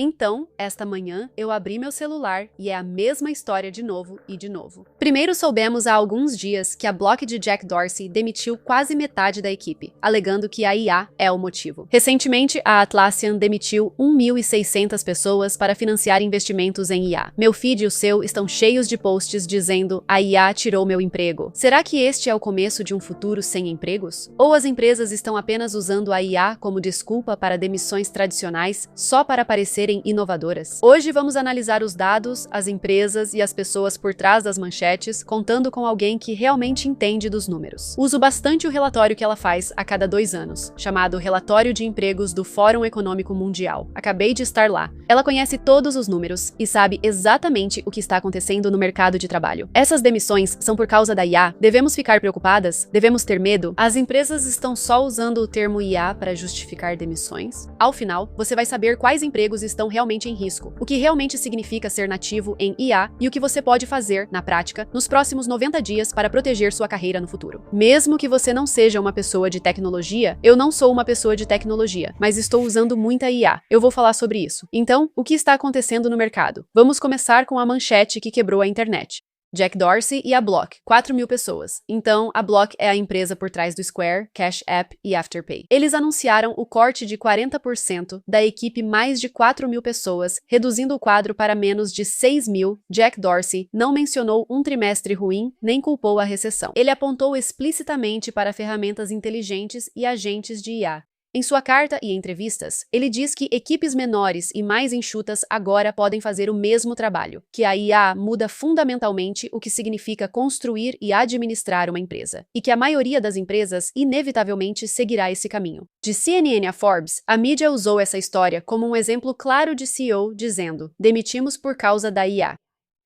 Então, esta manhã, eu abri meu celular e é a mesma história de novo e de novo. Primeiro soubemos há alguns dias que a Block de Jack Dorsey demitiu quase metade da equipe, alegando que a IA é o motivo. Recentemente, a Atlassian demitiu 1.600 pessoas para financiar investimentos em IA. Meu feed e o seu estão cheios de posts dizendo a IA tirou meu emprego. Será que este é o começo de um futuro sem empregos? Ou as empresas estão apenas usando a IA como desculpa para demissões tradicionais só para parecerem inovadoras? Hoje vamos analisar os dados, as empresas e as pessoas por trás das manchetes, contando com alguém que realmente entende dos números. Uso bastante o relatório que ela faz a cada 2 anos, chamado Relatório de Empregos do Fórum Econômico Mundial. Acabei de estar lá. Ela conhece todos os números e sabe exatamente o que está acontecendo no mercado de trabalho. Essas demissões são por causa da IA? Devemos ficar preocupadas? Devemos ter medo? As empresas estão só usando o termo IA para justificar demissões? Ao final, você vai saber quais empregos estão realmente em risco, o que realmente significa ser nativo em IA e o que você pode fazer, na prática, nos próximos 90 dias para proteger sua carreira no futuro. Mesmo que você não seja uma pessoa de tecnologia, eu não sou uma pessoa de tecnologia, mas estou usando muita IA. Eu vou falar sobre isso. Então, o que está acontecendo no mercado? Vamos começar com a manchete que quebrou a internet. Jack Dorsey e a Block, 4.000 pessoas. Então, a Block é a empresa por trás do Square, Cash App e Afterpay. Eles anunciaram o corte de 40% da equipe mais de 4.000 pessoas, reduzindo o quadro para menos de 6.000. Jack Dorsey não mencionou um trimestre ruim, nem culpou a recessão. Ele apontou explicitamente para ferramentas inteligentes e agentes de IA. Em sua carta e entrevistas, ele diz que equipes menores e mais enxutas agora podem fazer o mesmo trabalho, que a IA muda fundamentalmente o que significa construir e administrar uma empresa, e que a maioria das empresas inevitavelmente seguirá esse caminho. De CNN a Forbes, a mídia usou essa história como um exemplo claro de CEO dizendo: demitimos por causa da IA.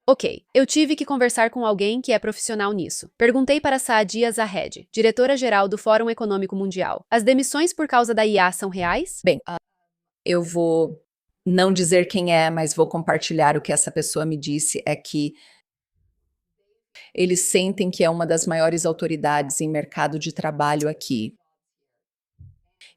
Ok, eu tive que conversar com alguém que é profissional nisso. Perguntei para Saadia Zahed, diretora-geral do Fórum Econômico Mundial. As demissões por causa da IA são reais? Bem, eu vou não dizer quem é, mas vou compartilhar o que essa pessoa me disse, é que eles sentem que é uma das maiores autoridades em mercado de trabalho aqui.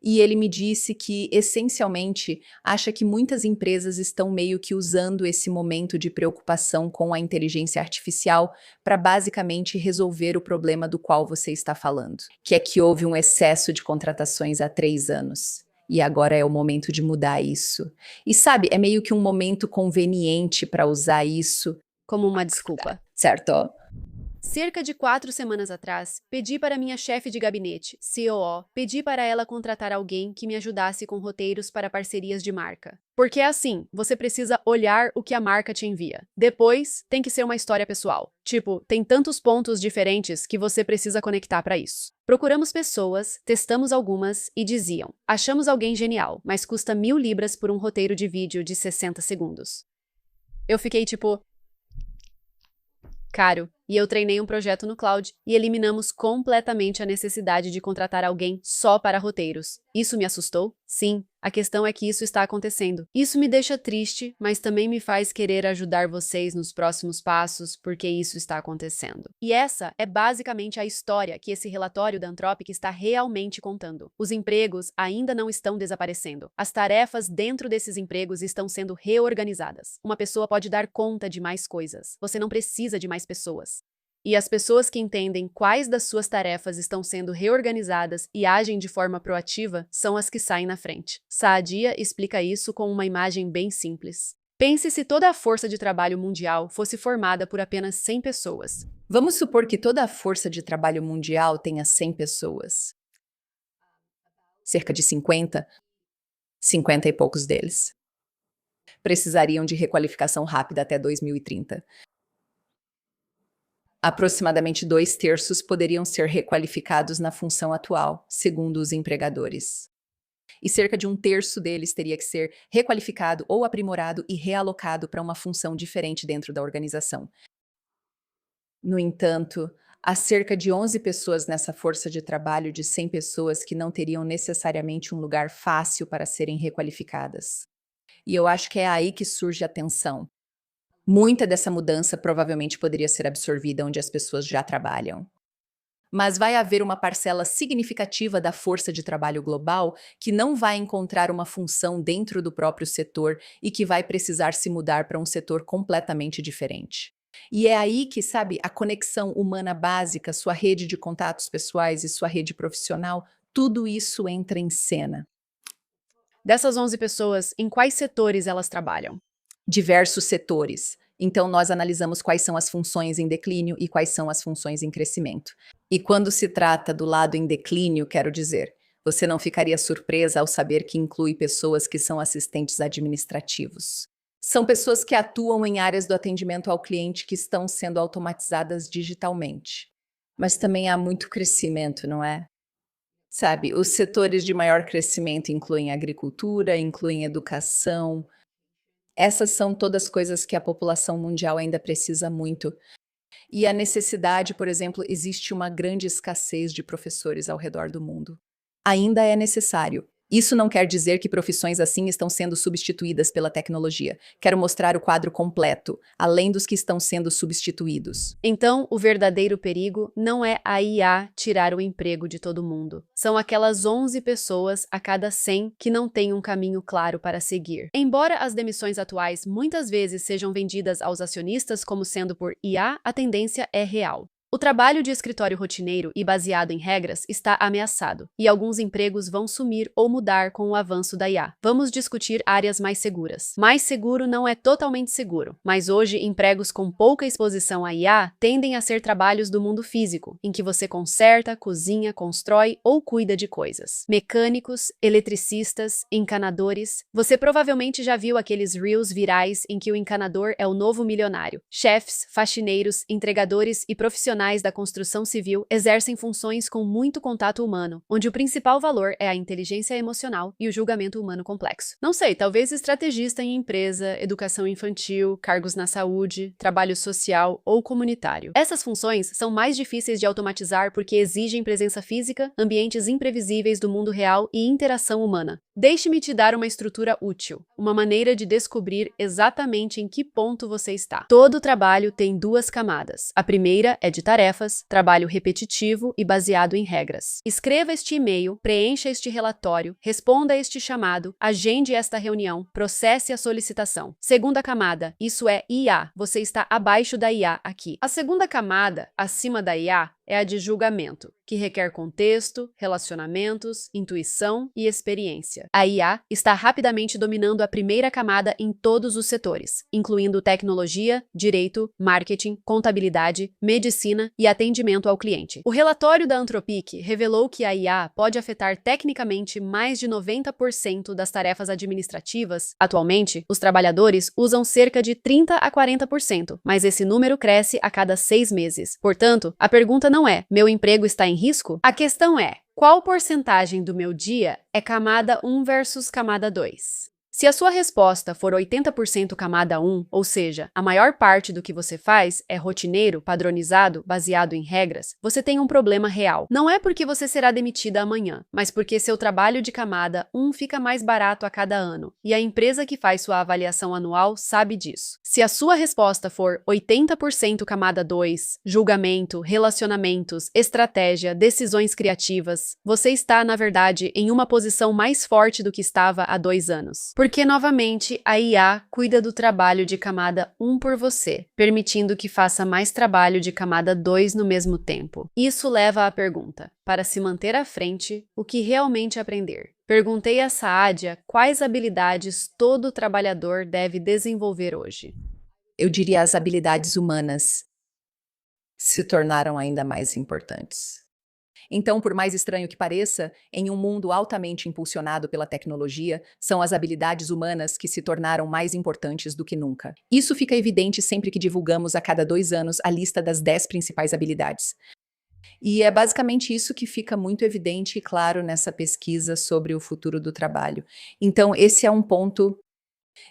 E ele me disse que, essencialmente, acha que muitas empresas estão meio que usando esse momento de preocupação com a inteligência artificial para basicamente resolver o problema do qual você está falando, que é que houve um excesso de contratações há 3 anos. E agora é o momento de mudar isso. E sabe, é meio que um momento conveniente para usar isso Como uma desculpa. certo? Cerca de 4 semanas atrás, pedi para minha chefe de gabinete, COO, pedi para ela contratar alguém que me ajudasse com roteiros para parcerias de marca. Porque é assim, você precisa olhar o que a marca te envia. Depois, tem que ser uma história pessoal. Tipo, tem tantos pontos diferentes que você precisa conectar para isso. Procuramos pessoas, testamos algumas e diziam: achamos alguém genial, mas custa 1.000 libras por um roteiro de vídeo de 60 segundos. Eu fiquei tipo: caro, e eu treinei um projeto no cloud e eliminamos completamente a necessidade de contratar alguém só para roteiros. Isso me assustou? Sim, a questão é que isso está acontecendo. Isso me deixa triste, mas também me faz querer ajudar vocês nos próximos passos, porque isso está acontecendo. E essa é basicamente a história que esse relatório da Anthropic está realmente contando. Os empregos ainda não estão desaparecendo. As tarefas dentro desses empregos estão sendo reorganizadas. Uma pessoa pode dar conta de mais coisas. Você não precisa de mais pessoas. E as pessoas que entendem quais das suas tarefas estão sendo reorganizadas e agem de forma proativa são as que saem na frente. Saadia explica isso com uma imagem bem simples. Pense se toda a força de trabalho mundial fosse formada por apenas 100 pessoas. Vamos supor que toda a força de trabalho mundial tenha 100 pessoas. Cerca de 50 e poucos deles precisariam de requalificação rápida até 2030. Aproximadamente 2/3 poderiam ser requalificados na função atual, segundo os empregadores. E cerca de 1/3 deles teria que ser requalificado ou aprimorado e realocado para uma função diferente dentro da organização. No entanto, há cerca de 11 pessoas nessa força de trabalho de 100 pessoas que não teriam necessariamente um lugar fácil para serem requalificadas. E eu acho que é aí que surge a tensão. Muita dessa mudança provavelmente poderia ser absorvida onde as pessoas já trabalham. mas vai haver uma parcela significativa da força de trabalho global que não vai encontrar uma função dentro do próprio setor e que vai precisar se mudar para um setor completamente diferente. E é aí que, sabe, a conexão humana básica, sua rede de contatos pessoais e sua rede profissional, tudo isso entra em cena. Dessas 11 pessoas, em quais setores elas trabalham? Diversos setores. Então, nós analisamos quais são as funções em declínio e quais são as funções em crescimento. E quando se trata do lado em declínio, quero dizer, você não ficaria surpresa ao saber que inclui pessoas que são assistentes administrativos. São pessoas que atuam em áreas do atendimento ao cliente que estão sendo automatizadas digitalmente. Mas também há muito crescimento, não é? Sabe, os setores de maior crescimento incluem agricultura, incluem educação. Essas são todas coisas que a população mundial ainda precisa muito. E a necessidade, por exemplo, existe uma grande escassez de professores ao redor do mundo. Ainda é necessário. Isso não quer dizer que profissões assim estão sendo substituídas pela tecnologia. Quero mostrar o quadro completo, além dos que estão sendo substituídos. Então, o verdadeiro perigo não é a IA tirar o emprego de todo mundo. São aquelas 11 pessoas a cada 100 que não têm um caminho claro para seguir. Embora as demissões atuais muitas vezes sejam vendidas aos acionistas como sendo por IA, a tendência é real. O trabalho de escritório rotineiro e baseado em regras está ameaçado, e alguns empregos vão sumir ou mudar com o avanço da IA. Vamos discutir áreas mais seguras. Mais seguro não é totalmente seguro, mas hoje empregos com pouca exposição à IA tendem a ser trabalhos do mundo físico, em que você conserta, cozinha, constrói ou cuida de coisas. Mecânicos, eletricistas, encanadores. Você provavelmente já viu aqueles reels virais em que o encanador é o novo milionário. Chefes, faxineiros, entregadores e profissionais da construção civil exercem funções com muito contato humano, onde o principal valor é a inteligência emocional e o julgamento humano complexo. Não sei, talvez estrategista em empresa, educação infantil, cargos na saúde, trabalho social ou comunitário. Essas funções são mais difíceis de automatizar porque exigem presença física, ambientes imprevisíveis do mundo real e interação humana. Deixe-me te dar uma estrutura útil, uma maneira de descobrir exatamente em que ponto você está. Todo trabalho tem duas camadas. A primeira é de tarefas, trabalho repetitivo e baseado em regras. Escreva este e-mail, preencha este relatório, responda a este chamado, agende esta reunião, processe a solicitação. Segunda camada, isso é IA. Você está abaixo da IA aqui. A segunda camada, acima da IA, é a de julgamento, que requer contexto, relacionamentos, intuição e experiência. A IA está rapidamente dominando a primeira camada em todos os setores, incluindo tecnologia, direito, marketing, contabilidade, medicina e atendimento ao cliente. O relatório da Anthropic revelou que a IA pode afetar tecnicamente mais de 90% das tarefas administrativas. Atualmente, os trabalhadores usam cerca de 30 a 40%, mas esse número cresce a cada 6 meses. Portanto, a pergunta não é: meu emprego está em risco? A questão é: qual porcentagem do meu dia é camada 1 versus camada 2? Se a sua resposta for 80% camada 1, ou seja, a maior parte do que você faz é rotineiro, padronizado, baseado em regras, você tem um problema real. Não é porque você será demitida amanhã, mas porque seu trabalho de camada 1 fica mais barato a cada ano, e a empresa que faz sua avaliação anual sabe disso. Se a sua resposta for 80% camada 2, julgamento, relacionamentos, estratégia, decisões criativas, você está, na verdade, em uma posição mais forte do que estava há 2 anos. Porque, novamente, a IA cuida do trabalho de camada 1 por você, permitindo que faça mais trabalho de camada 2 no mesmo tempo. Isso leva à pergunta: para se manter à frente, o que realmente aprender? Perguntei a Saadia quais habilidades todo trabalhador deve desenvolver hoje. Eu diria as habilidades humanas se tornaram ainda mais importantes. Então, por mais estranho que pareça, em um mundo altamente impulsionado pela tecnologia, são as habilidades humanas que se tornaram mais importantes do que nunca. Isso fica evidente sempre que divulgamos a cada 2 anos a lista das 10 principais habilidades. E é basicamente isso que fica muito evidente e claro nessa pesquisa sobre o futuro do trabalho. Então, esse é um ponto.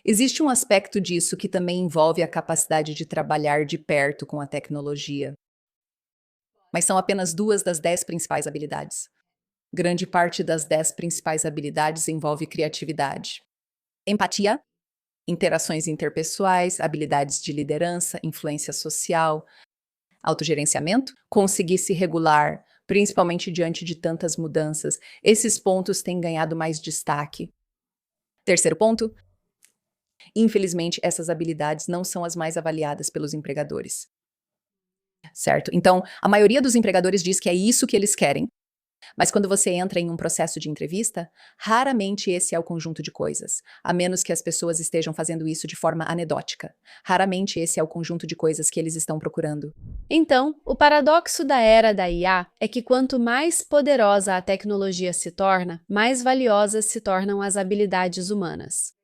Existe um aspecto disso que também envolve a capacidade de trabalhar de perto com a tecnologia. Mas são apenas 2 das 10 principais habilidades. Grande parte das 10 principais habilidades envolve criatividade, empatia, interações interpessoais, habilidades de liderança, influência social, autogerenciamento, conseguir se regular, principalmente diante de tantas mudanças. Esses pontos têm ganhado mais destaque. Terceiro ponto, infelizmente, essas habilidades não são as mais avaliadas pelos empregadores, certo? Então, a maioria dos empregadores diz que é isso que eles querem, mas quando você entra em um processo de entrevista, raramente esse é o conjunto de coisas, a menos que as pessoas estejam fazendo isso de forma anedótica. Raramente esse é o conjunto de coisas que eles estão procurando. Então, o paradoxo da era da IA é que quanto mais poderosa a tecnologia se torna, mais valiosas se tornam as habilidades humanas.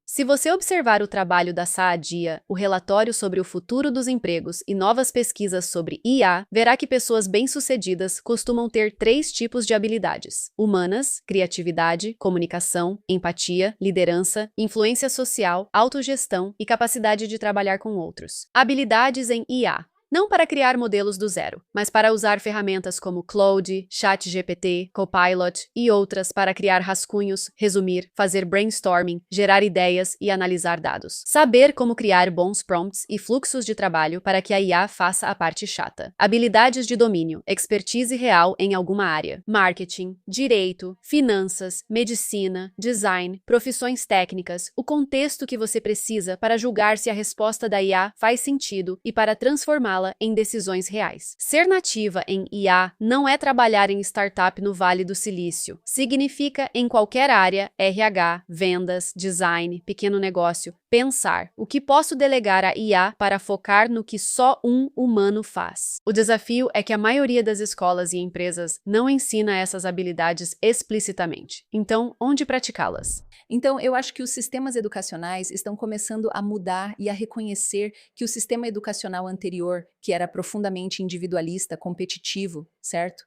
Se você observar o trabalho da Saadia, o relatório sobre o futuro dos empregos e novas pesquisas sobre IA, verá que pessoas bem-sucedidas costumam ter 3 tipos de habilidades: humanas, criatividade, comunicação, empatia, liderança, influência social, autogestão e capacidade de trabalhar com outros. Habilidades em IA. Não para criar modelos do zero, mas para usar ferramentas como Claude, ChatGPT, Copilot e outras para criar rascunhos, resumir, fazer brainstorming, gerar ideias e analisar dados. Saber como criar bons prompts e fluxos de trabalho para que a IA faça a parte chata. Habilidades de domínio, expertise real em alguma área. Marketing, direito, finanças, medicina, design, profissões técnicas, o contexto que você precisa para julgar se a resposta da IA faz sentido e para transformá-la em decisões reais. Ser nativa em IA não é trabalhar em startup no Vale do Silício. Significa, em qualquer área, RH, vendas, design, pequeno negócio, pensar o que posso delegar a IA para focar no que só um humano faz. O desafio é que a maioria das escolas e empresas não ensina essas habilidades explicitamente. Então, onde praticá-las? Então, eu acho que os sistemas educacionais estão começando a mudar e a reconhecer que o sistema educacional anterior, que era profundamente individualista, competitivo, certo?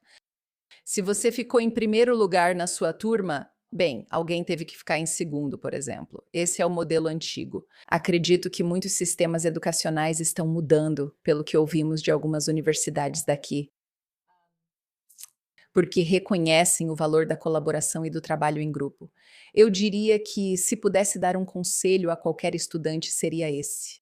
Se você ficou em primeiro lugar na sua turma, bem, alguém teve que ficar em segundo, por exemplo. Esse é o modelo antigo. Acredito que muitos sistemas educacionais estão mudando, pelo que ouvimos de algumas universidades daqui, porque reconhecem o valor da colaboração e do trabalho em grupo. Eu diria que, se pudesse dar um conselho a qualquer estudante, seria esse: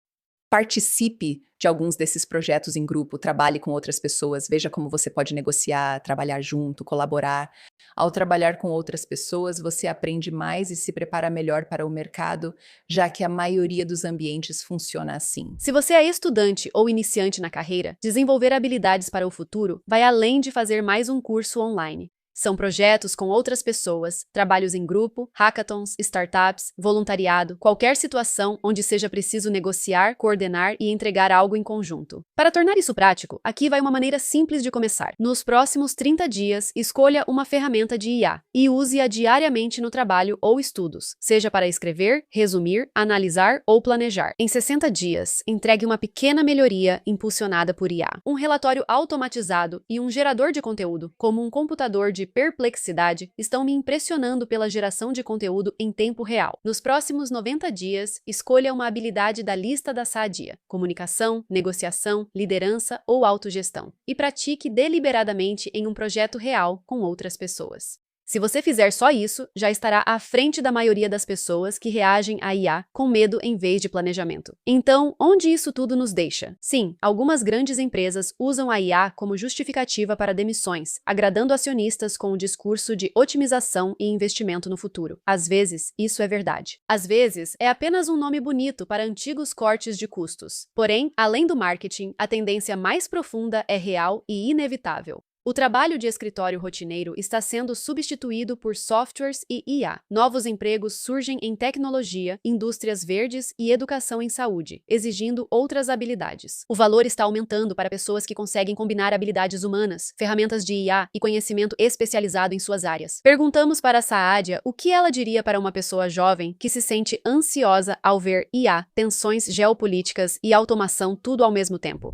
participe de alguns desses projetos em grupo, trabalhe com outras pessoas, veja como você pode negociar, trabalhar junto, colaborar. Ao trabalhar com outras pessoas, você aprende mais e se prepara melhor para o mercado, já que a maioria dos ambientes funciona assim. Se você é estudante ou iniciante na carreira, desenvolver habilidades para o futuro vai além de fazer mais um curso online. São projetos com outras pessoas, trabalhos em grupo, hackathons, startups, voluntariado, qualquer situação onde seja preciso negociar, coordenar e entregar algo em conjunto. Para tornar isso prático, aqui vai uma maneira simples de começar. Nos próximos 30 dias, escolha uma ferramenta de IA e use-a diariamente no trabalho ou estudos, seja para escrever, resumir, analisar ou planejar. Em 60 dias, entregue uma pequena melhoria impulsionada por IA. Um relatório automatizado e um gerador de conteúdo, como um computador de perplexidade, estão me impressionando pela geração de conteúdo em tempo real. Nos próximos 90 dias, escolha uma habilidade da lista da Saadia: comunicação, negociação, liderança ou autogestão, e pratique deliberadamente em um projeto real com outras pessoas. Se você fizer só isso, já estará à frente da maioria das pessoas que reagem à IA com medo em vez de planejamento. Então, onde isso tudo nos deixa? Sim, algumas grandes empresas usam a IA como justificativa para demissões, agradando acionistas com o discurso de otimização e investimento no futuro. Às vezes, isso é verdade. Às vezes, é apenas um nome bonito para antigos cortes de custos. Porém, além do marketing, a tendência mais profunda é real e inevitável. O trabalho de escritório rotineiro está sendo substituído por softwares e IA. Novos empregos surgem em tecnologia, indústrias verdes e educação em saúde, exigindo outras habilidades. O valor está aumentando para pessoas que conseguem combinar habilidades humanas, ferramentas de IA e conhecimento especializado em suas áreas. Perguntamos para a Saadia o que ela diria para uma pessoa jovem que se sente ansiosa ao ver IA, tensões geopolíticas e automação tudo ao mesmo tempo.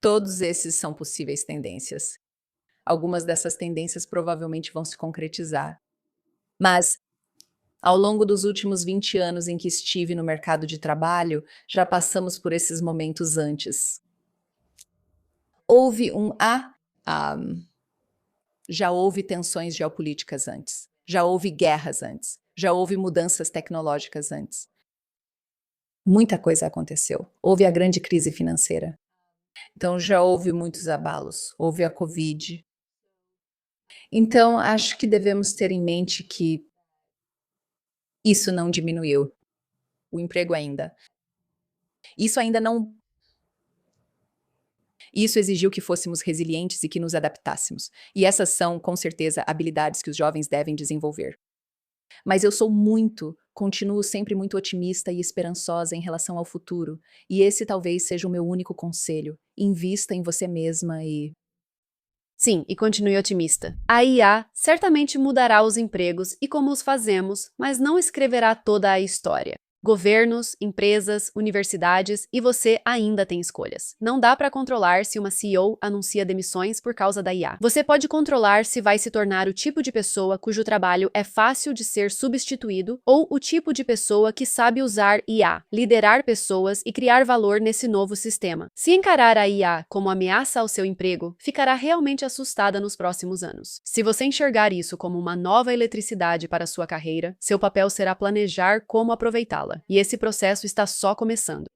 Todos esses são possíveis tendências. Algumas dessas tendências provavelmente vão se concretizar. Mas, ao longo dos últimos 20 anos em que estive no mercado de trabalho, já passamos por esses momentos antes. Já houve tensões geopolíticas antes. Já houve guerras antes. Já houve mudanças tecnológicas antes. Muita coisa aconteceu. Houve a grande crise financeira. Então já houve muitos abalos. Houve a Covid. Então, acho que devemos ter em mente que isso não diminuiu o emprego ainda. Isso ainda não. Isso exigiu que fôssemos resilientes e que nos adaptássemos. E essas são, com certeza, habilidades que os jovens devem desenvolver. Mas eu continuo sempre muito otimista e esperançosa em relação ao futuro. E esse talvez seja o meu único conselho. Invista em você mesma e. Sim, e continue otimista. A IA certamente mudará os empregos e como os fazemos, mas não escreverá toda a história. Governos, empresas, universidades e você ainda tem escolhas. Não dá para controlar se uma CEO anuncia demissões por causa da IA. Você pode controlar se vai se tornar o tipo de pessoa cujo trabalho é fácil de ser substituído ou o tipo de pessoa que sabe usar IA, liderar pessoas e criar valor nesse novo sistema. Se encarar a IA como ameaça ao seu emprego, ficará realmente assustada nos próximos anos. Se você enxergar isso como uma nova eletricidade para sua carreira, seu papel será planejar como aproveitá-la. E esse processo está só começando.